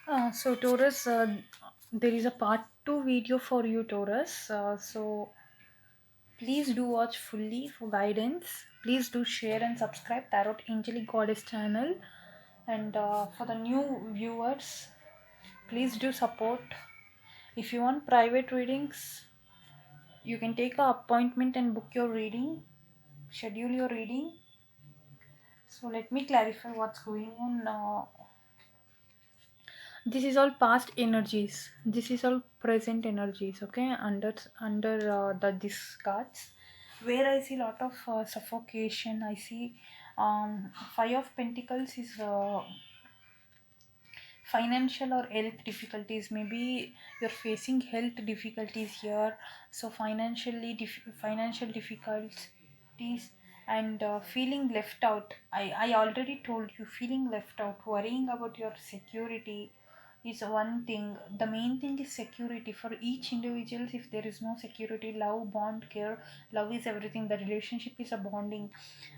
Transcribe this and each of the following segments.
So Taurus, there is a part 2 video for you, Taurus. So please do watch fully for guidance. Please do share and subscribe Tarot Angelic Goddess channel. And for the new viewers, please do support. If you want private readings, you can take a appointment and book your reading. Schedule your reading. So let me clarify what's going on. This is all past energies. This is all present energies. Okay, under the these cards, where I see a lot of suffocation. I see Five of Pentacles is financial or health difficulties. Maybe you're facing health difficulties here, so financial difficulties, and feeling left out. I already told you, feeling left out, worrying about your security is one thing. The main thing is security for each individuals. If there is no security, love, bond, care, love is everything. The relationship is a bonding,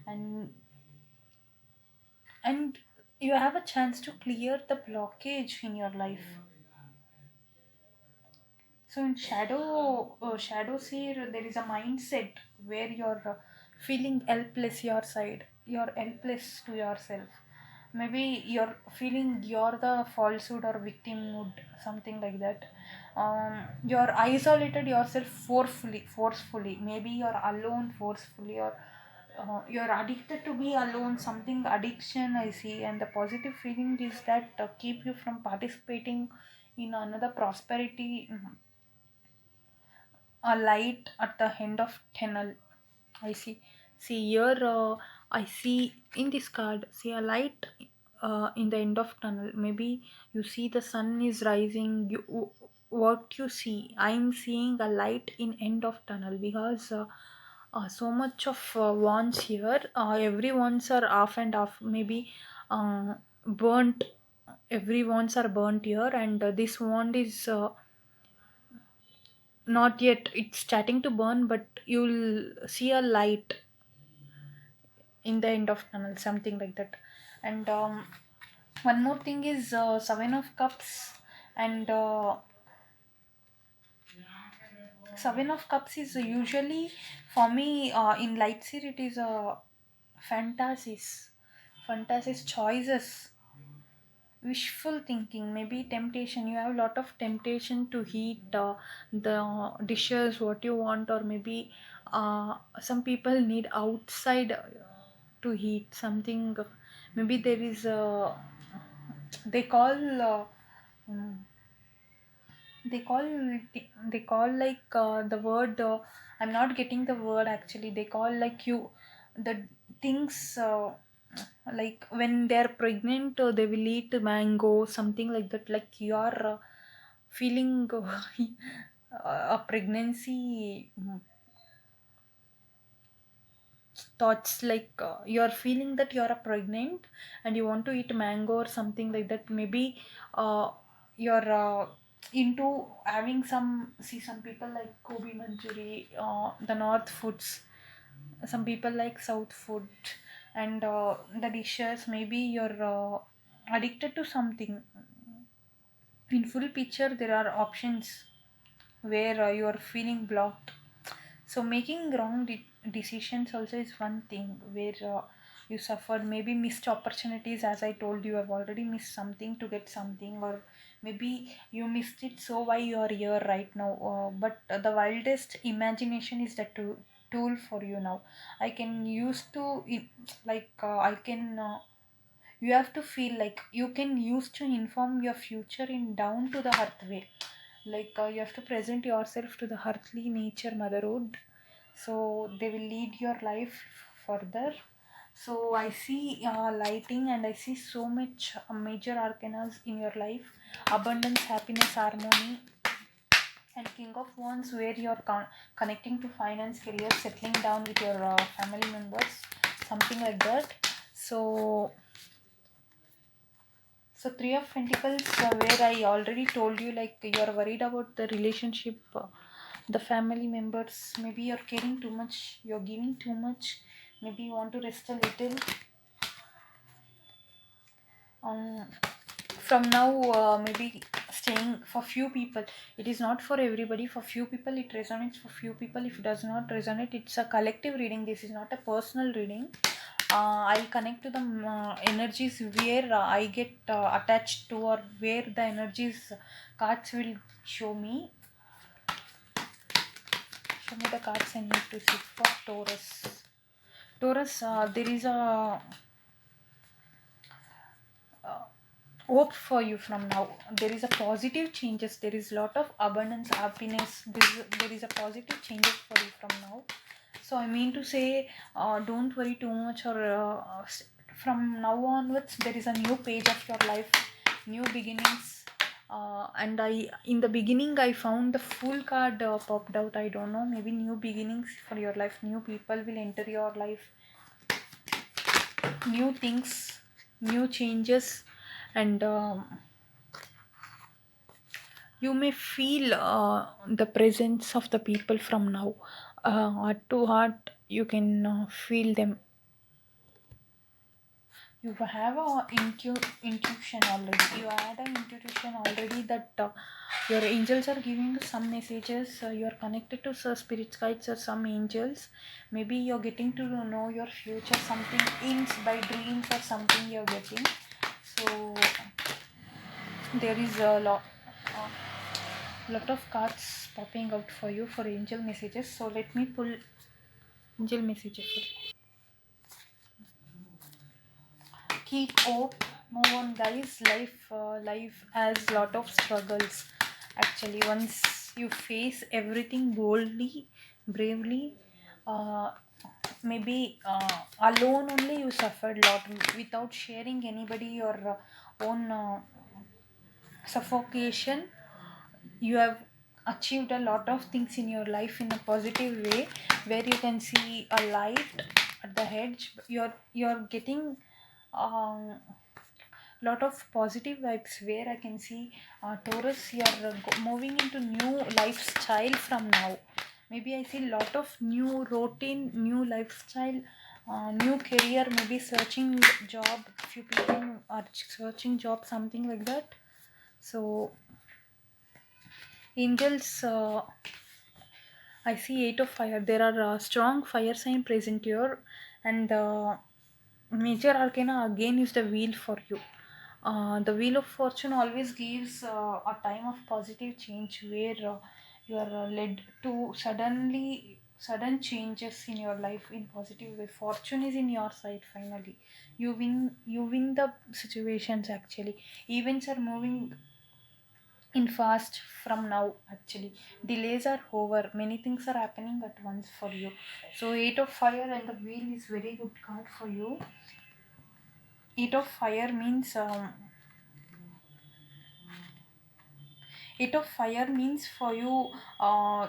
and and you have a chance to clear the blockage in your life. So in shadows here, there is a mindset where you're feeling helpless your side. You're helpless to yourself. Maybe you're feeling you're the falsehood or victimhood, something like that. You're isolated yourself forcefully. Maybe you're alone forcefully, or you're addicted to be alone. Something addiction I see, and the positive feeling is that keep you from participating in another prosperity. A light at the end of tunnel. I see here. I see in this card, see a light in the end of tunnel. Maybe you see the sun is rising. What you see, I'm seeing a light in end of tunnel, because so much of wands here. Every wands are off and off. Maybe burnt. Every wands are burnt here, and this wand is not yet. It's starting to burn, but you'll see a light in the end of tunnel, something like that. And one more thing is Seven of Cups, and Seven of Cups is usually for me in light seer. It is fantasies, fantasies, choices, wishful thinking, maybe temptation. You have a lot of temptation to heat the dishes what you want, or maybe some people need outside to heat something. Maybe there is a, they call mm, they call like the word, I'm not getting the word actually. They call like you, the things, like when they're pregnant, they will eat mango, something like that. Like you are feeling a pregnancy thoughts, like you're feeling that you're a pregnant and you want to eat mango or something like that. Maybe you're into having some, see, some people like Gobi Manchuri, the north foods. Some people like south food, and the dishes. Maybe you're addicted to something. In full picture there are options where you are feeling blocked. So making wrong decisions also is one thing where you suffered. Maybe missed opportunities, as I told you, I've already missed something to get something, or maybe you missed it, so why you are here right now. But the wildest imagination is the tool for you now. I can use to like I can you have to feel like you can use to inform your future in down to the earth way. Like you have to present yourself to the earthly nature motherhood, so they will lead your life further. So I see lighting, and I see so much major arcanas in your life: abundance, happiness, harmony, and king of wands, where you're connecting to finance, career, settling down with your family members, something like that. So Three of Pentacles, where I already told you, like you're worried about the relationship, the family members. Maybe you're caring too much, you're giving too much. Maybe you want to rest a little. Um, from now, maybe staying for few people. It is not for everybody. For few people it resonates, for few people if it does not resonate. It's a collective reading, this is not a personal reading. I'll connect to the energies where I get attached to, or where the energies cards will show me. Show me the cards I need to see for Taurus. Taurus, there is a uh, hope for you from now. There is a positive changes, there is lot of abundance, happiness. There is a positive changes for you from now. So I mean to say, don't worry too much, or from now onwards there is a new page of your life, new beginnings. And I, in the beginning I found the full card popped out. I don't know, maybe new beginnings for your life, new people will enter your life, new things, new changes. And you may feel the presence of the people from now. Heart to heart you can feel them. You have a intuition already. You had an intuition already that your angels are giving you some messages. You are connected to some spirit guides or some angels. Maybe you're getting to know your future, something in by dreams or something you're getting. So there is a lot of cards popping out for you for angel messages. So let me pull angel messages for you. Keep hope, move on guys. Life has lot of struggles. Actually, once you face everything boldly, bravely, uh, maybe alone only you suffered lot, without sharing anybody your own suffocation. You have achieved a lot of things in your life in a positive way, where you can see a light at the edge. You're getting um, lot of positive vibes, where I can see Taurus, you're moving into new lifestyle from now. Maybe I see lot of new routine, new lifestyle, new career, maybe searching job. Few people are searching job, something like that. So angels, I see eight of fire. There are strong fire sign present here, and major arcana again is the wheel for you. The wheel of fortune always gives a time of positive change, where you are led to sudden changes in your life in positive way. Fortune is in your side finally. You win the situations actually. Events are moving in fast from now actually. Delays are over, many things are happening at once for you. So eight of fire and the wheel is very good card for you. Eight of fire means eight of fire means for you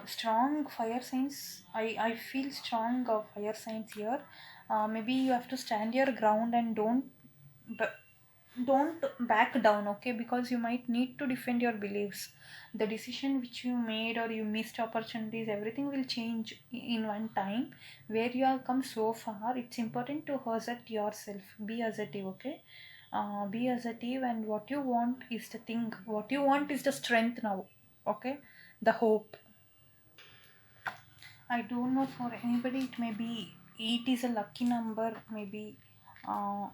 strong fire signs. I feel strong fire signs here. Maybe you have to stand your ground and don't back down, okay, because you might need to defend your beliefs. The decision which you made, or you missed opportunities, everything will change in one time. Where you have come so far, it's important to assert yourself, be assertive, okay. Be assertive, and what you want is the thing, what you want is the strength now, okay, the hope. I don't know, for anybody it may be 8 is a lucky number, maybe uh,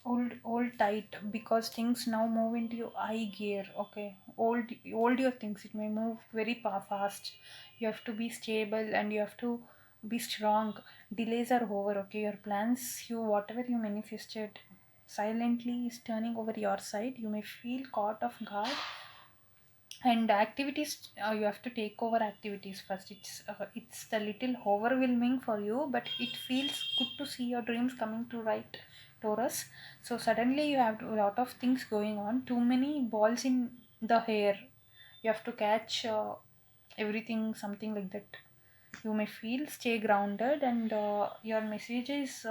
hold tight, because things now move into your eye gear, okay. Hold your things, it may move very fast. You have to be stable and you have to be strong. Delays are over, okay. Your plans, you whatever you manifested silently is turning over your side. You may feel caught off guard, and activities, you have to take over activities first. It's the little overwhelming for you, but it feels good to see your dreams coming to right, Taurus. So suddenly you have a lot of things going on, too many balls in the air. You have to catch everything, something like that. You may feel stay grounded, and your message is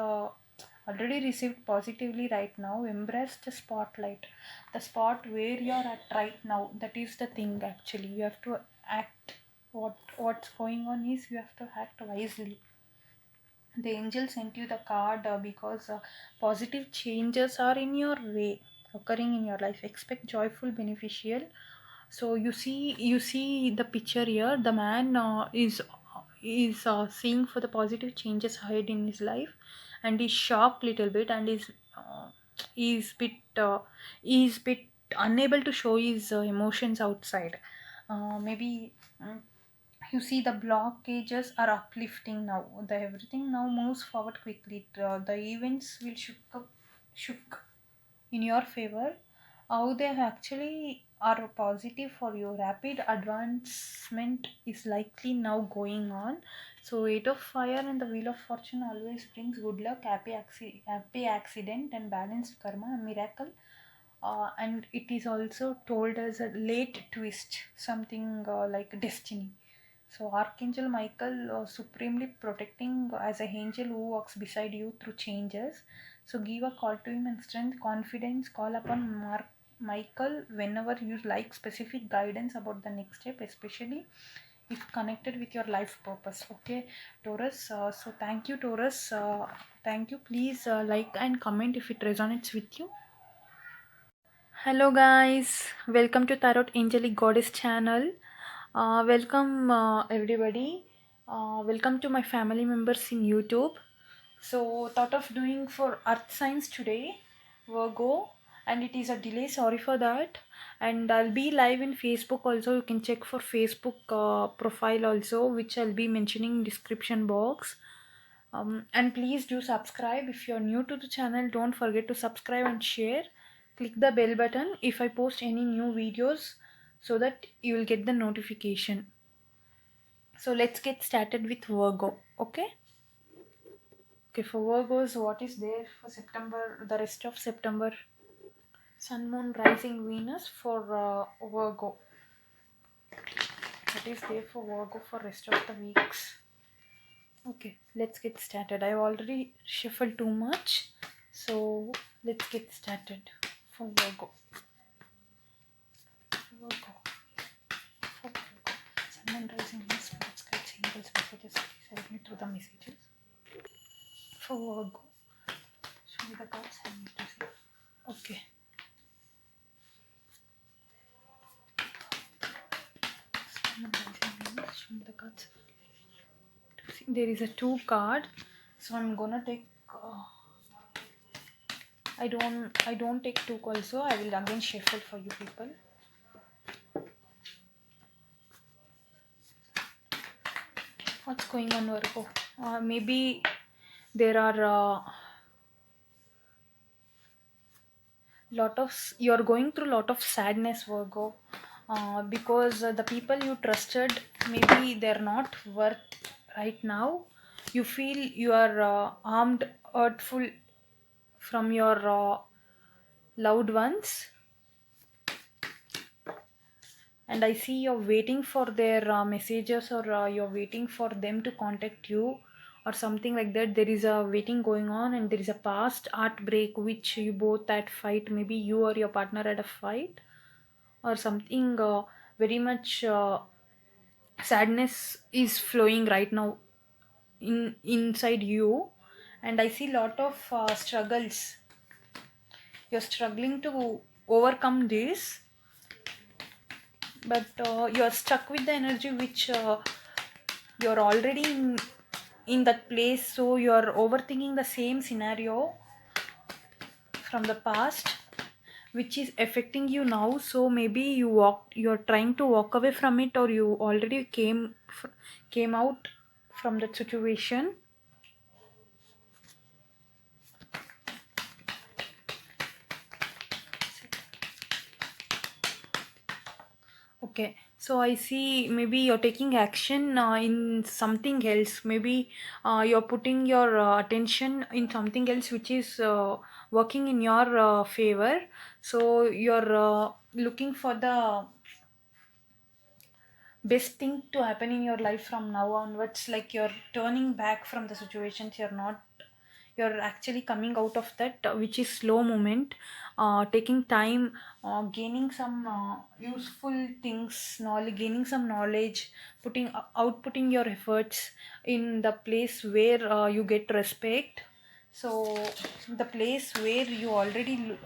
already received positively right now. Embrace the spotlight, the spot where you are at right now. That is the thing actually. You have to act. What's going on is you have to act wisely. The angel sent you the card because positive changes are in your way. occurring in your life. Expect joyful beneficial. So you see the picture here. The man is seeing for the positive changes ahead in his life, and is shocked little bit, and uh, is bit uh, is bit unable to show his emotions outside. Maybe you see the blockages are uplifting now. The everything now moves forward quickly. The events will shook in your favor. How they actually are positive for you. Rapid advancement is likely now going on. So eight of fire and the wheel of fortune always brings good luck, happy accident, and balanced karma, a miracle. And it is also told as a late twist, something like destiny. So Archangel Michael, supremely protecting as a angel who walks beside you through changes. So give a call to him and strength, confidence. Call upon Michael whenever you like specific guidance about the next step, especially if connected with your life purpose. Okay, Taurus. So thank you, Taurus. Thank you. Please like and comment if it resonates with you. Hello guys, welcome to Tarot Angelic Goddess channel. Welcome everybody. Welcome to my family members in YouTube. So thought of doing for Earth signs today, Virgo, and it is a delay. Sorry for that. And I'll be live in Facebook also. You can check for Facebook profile also, which I'll be mentioning in description box. And please do subscribe if you're new to the channel. Don't forget to subscribe and share. Click the bell button if I post any new videos so that you will get the notification. So let's get started with Virgo. Okay, for Virgos, what is there for September, the rest of September? Sun, Moon, Rising, Venus for Virgo. What is there for Virgo for rest of the weeks? Okay, let's get started. I've already shuffled too much, so let's get started for Virgo. Virgo. For Virgo. Sun, Moon, Rising, Venus, Spirits, Guides, Angels, Messages, please help me through the messages. For Virgo. Show me the cards I need to see. Okay. Sun, Moon, Rising, Venus, show me the cards. See, there is a two card, so I'm gonna take. I don't take two also. I will again shuffle for you people. What's going on, Virgo? Maybe there are you're going through lot of sadness, Virgo, because the people you trusted, maybe they're not worth right now. You feel you are harmed, hurtful from your loved ones, and I see you're waiting for their messages, or you're waiting for them to contact you or something like that. There is a waiting going on, and there is a past heartbreak which you both had fight. Maybe you or your partner had a fight or something. Very much sadness is flowing right now inside you, and I see lot of struggles. You're struggling to overcome this, but you're stuck with the energy which you're already in that place, so you're overthinking the same scenario from the past which is affecting you now. So maybe you're trying to walk away from it, or you already came out from that situation. Okay, so I see maybe you're taking action in something else. Maybe you're putting your attention in something else which is working in your favor. So you're looking for the best thing to happen in your life from now onwards. Like you're turning back from the situations. You're actually coming out of that, which is slow movement, taking time, gaining some useful things, knowledge, gaining some knowledge, outputting your efforts in the place where you get respect. So the place where you already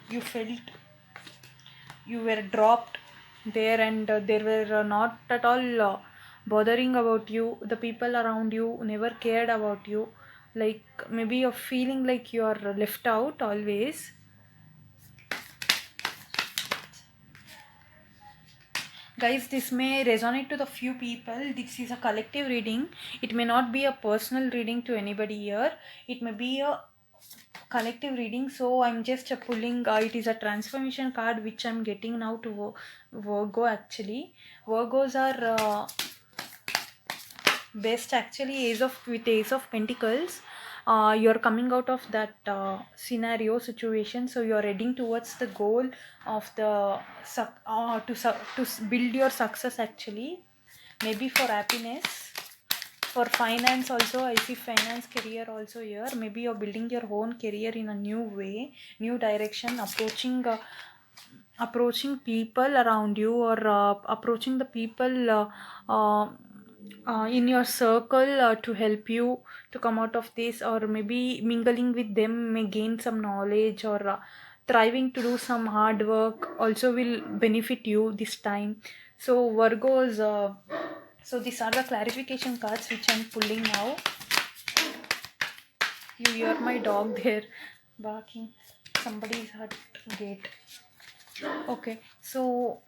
you felt you were dropped there, and there were not at all bothering about you, the people around you never cared about you, like maybe you're feeling like you are left out always. Guys, this may resonate to the few people. This is a collective reading. It may not be a personal reading to anybody here. It may be a collective reading. So I'm just pulling. It is a transformation card which I'm getting now to Virgo. Actually, Virgos are best actually. Ace of Pentacles. You're coming out of that scenario situation, so you're heading towards the goal of the build your success actually, maybe for happiness, for finance also. I see finance, career also here. Maybe you're building your own career in a new way, new direction, approaching people around you, or approaching the people in your circle to help you to come out of this, or maybe mingling with them may gain some knowledge, or thriving to do some hard work also will benefit you this time. So Virgos, so these are the clarification cards which I'm pulling now. You hear my dog there barking. Somebody's at gate. Okay, so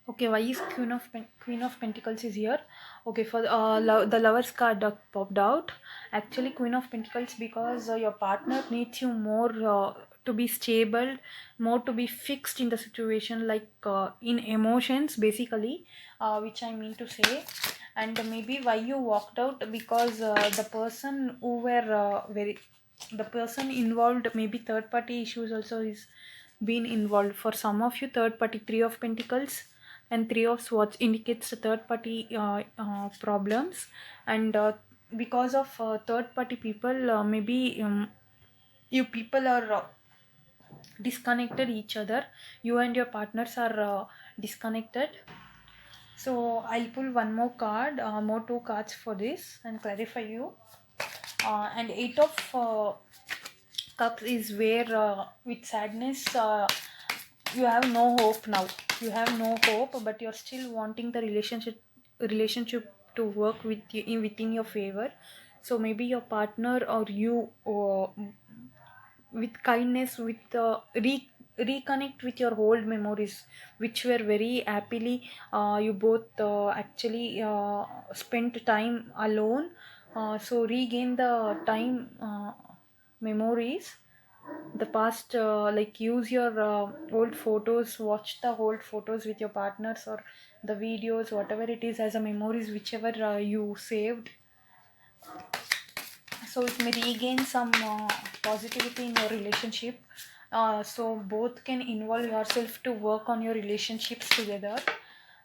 okay, why is Queen of Pentacles is here? Okay, for the Lovers card that popped out. Actually, Queen of Pentacles, because your partner needs you more to be stable, more to be fixed in the situation, like in emotions, basically, which I mean to say. And maybe why you walked out, because the person who were the person involved, maybe third party issues also is been involved for some of you. Third party, Three of Pentacles and Three of Swords indicates the third party problems, and because of third party people, maybe you people are disconnected each other. You and your partners are disconnected. So I'll pull one more card, more two cards for this and clarify you. And Eight of Cups is where with sadness, you have no hope now. You have no hope, but you're still wanting the relationship to work with you within your favor. So maybe your partner or you, with kindness, with reconnect with your old memories which were very happily, you both actually spent time alone, so regain the time, memories, the past, like use your old photos, watch the old photos with your partners, or the videos, whatever it is, as a memories whichever you saved. So it may regain some positivity in your relationship, so both can involve yourself to work on your relationships together.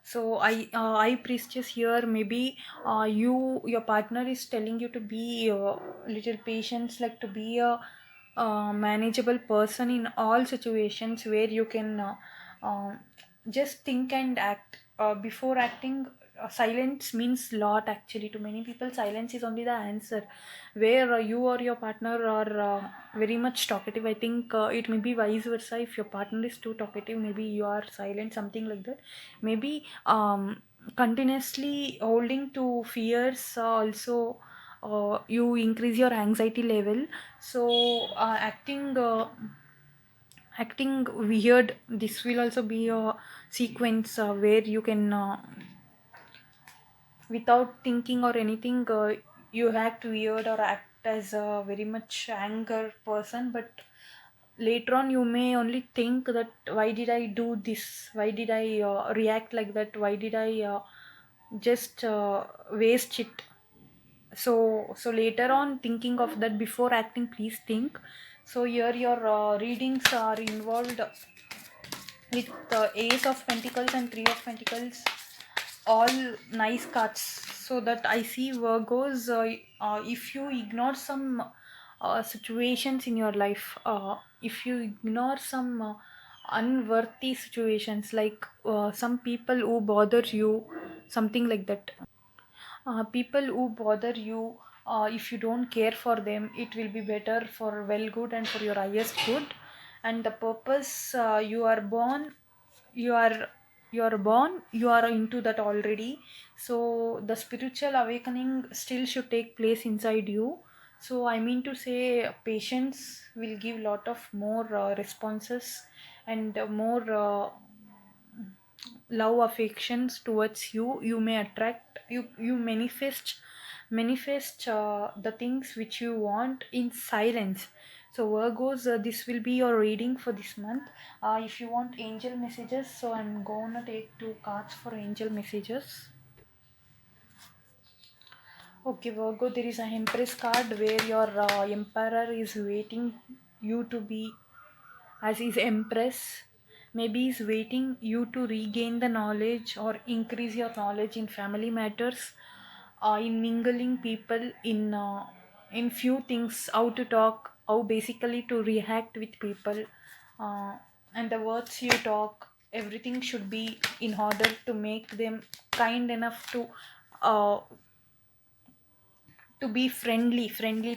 So I priestess here, maybe your partner is telling you to be little patient, like to be a manageable person in all situations, where you can uh, just think and act. Before acting, silence means lot actually. To many people, silence is only the answer. Where you or your partner are very much talkative, I think it may be vice versa. If your partner is too talkative, maybe you are silent, something like that. Maybe continuously holding to fears also, you increase your anxiety level. So acting weird, this will also be a sequence where you can without thinking or anything, you act weird or act as a very much anger person, but later on you may only think that why did I do this, why did I react like that, why did I just waste it. So later on, thinking of that, before acting, please think. So here your readings are involved with the Ace of Pentacles and Three of Pentacles, all nice cards. So that I see Virgos, if you ignore some situations in your life, if you ignore some unworthy situations, like some people who bother you, something like that, people who bother you, if you don't care for them, it will be better for well good and for your highest good. And the purpose, you are you are born, you are into that already. So the spiritual awakening still should take place inside you. So I mean to say, patience will give lot of more responses, and more love affections towards you. You may attract, you manifest the things which you want in silence. So Virgos, this will be your reading for this month. If you want angel messages, so I'm gonna take two cards for angel messages. Okay, Virgo, there is a Empress card where your emperor is waiting you to be as his empress. Maybe he's waiting you to regain the knowledge or increase your knowledge in family matters, in mingling people, in few things, how to talk, how basically to react with people, uh, and the words you talk. Everything should be in order to make them kind enough uh, to be friendly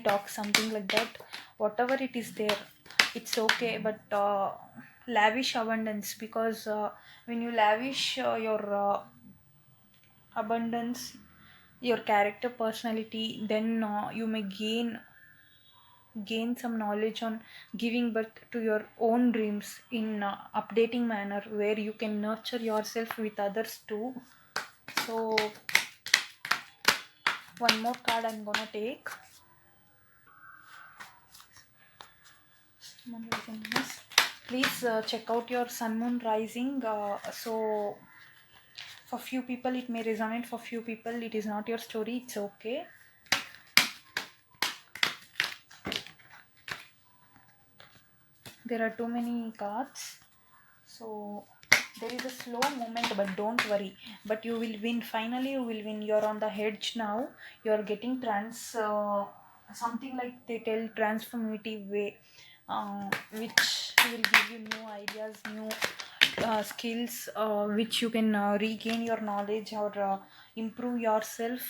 talk, something like that. Whatever it is there, it's okay, but lavish abundance, because when you lavish your abundance, your character, personality, then you may gain some knowledge on giving birth to your own dreams in updating manner, where you can nurture yourself with others too. So one more card I'm gonna take. Moon rising, yes. Please check out your sun moon rising. So for few people it may resonate, for few people it is not your story, it's okay. There are too many cards. So there is a slow moment, but don't worry. But you will win. Finally, you will win. You're on the edge now. You're getting something like they tell transformative way, which will give you new ideas, new skills, which you can regain your knowledge, or improve yourself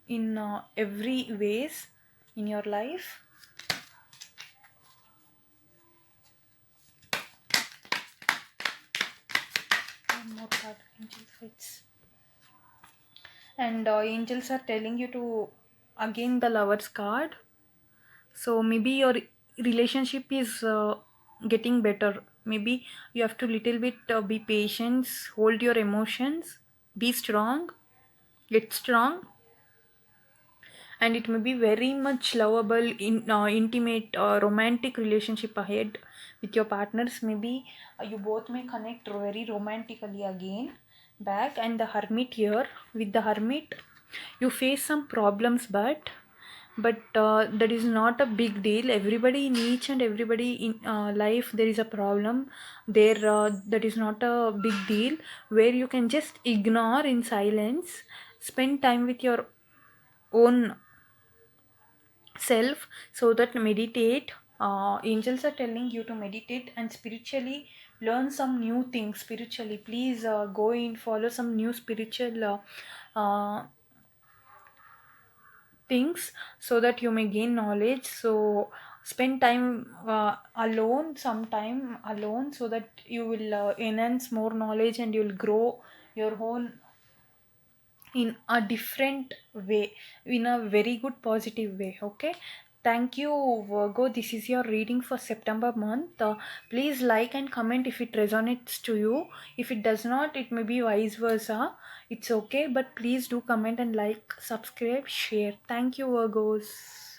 in every ways in your life. One more card, angel fights. And angels are telling you to again the lovers card. So maybe your relationship is getting better. Maybe you have to little bit be patient, hold your emotions, be strong, get strong, and it may be very much lovable, intimate, romantic relationship ahead with your partners. Maybe you both may connect very romantically again back. And the hermit here, with the hermit you face some problems, but that is not a big deal. Everybody in each and everybody in life there is a problem there, that is not a big deal, where you can just ignore in silence, spend time with your own self, so that meditate. Angels are telling you to meditate and spiritually learn some new things. Spiritually, please go in, follow some new spiritual things, so that you may gain knowledge. So spend time alone, some time alone, so that you will enhance more knowledge, and you will grow your own in a different way, in a very good positive way. Okay, thank you, Virgo. This is your reading for September month. Please like and comment if it resonates to you. If it does not, it may be vice versa, it's okay, but please do comment and like, subscribe, share. Thank you, Virgos.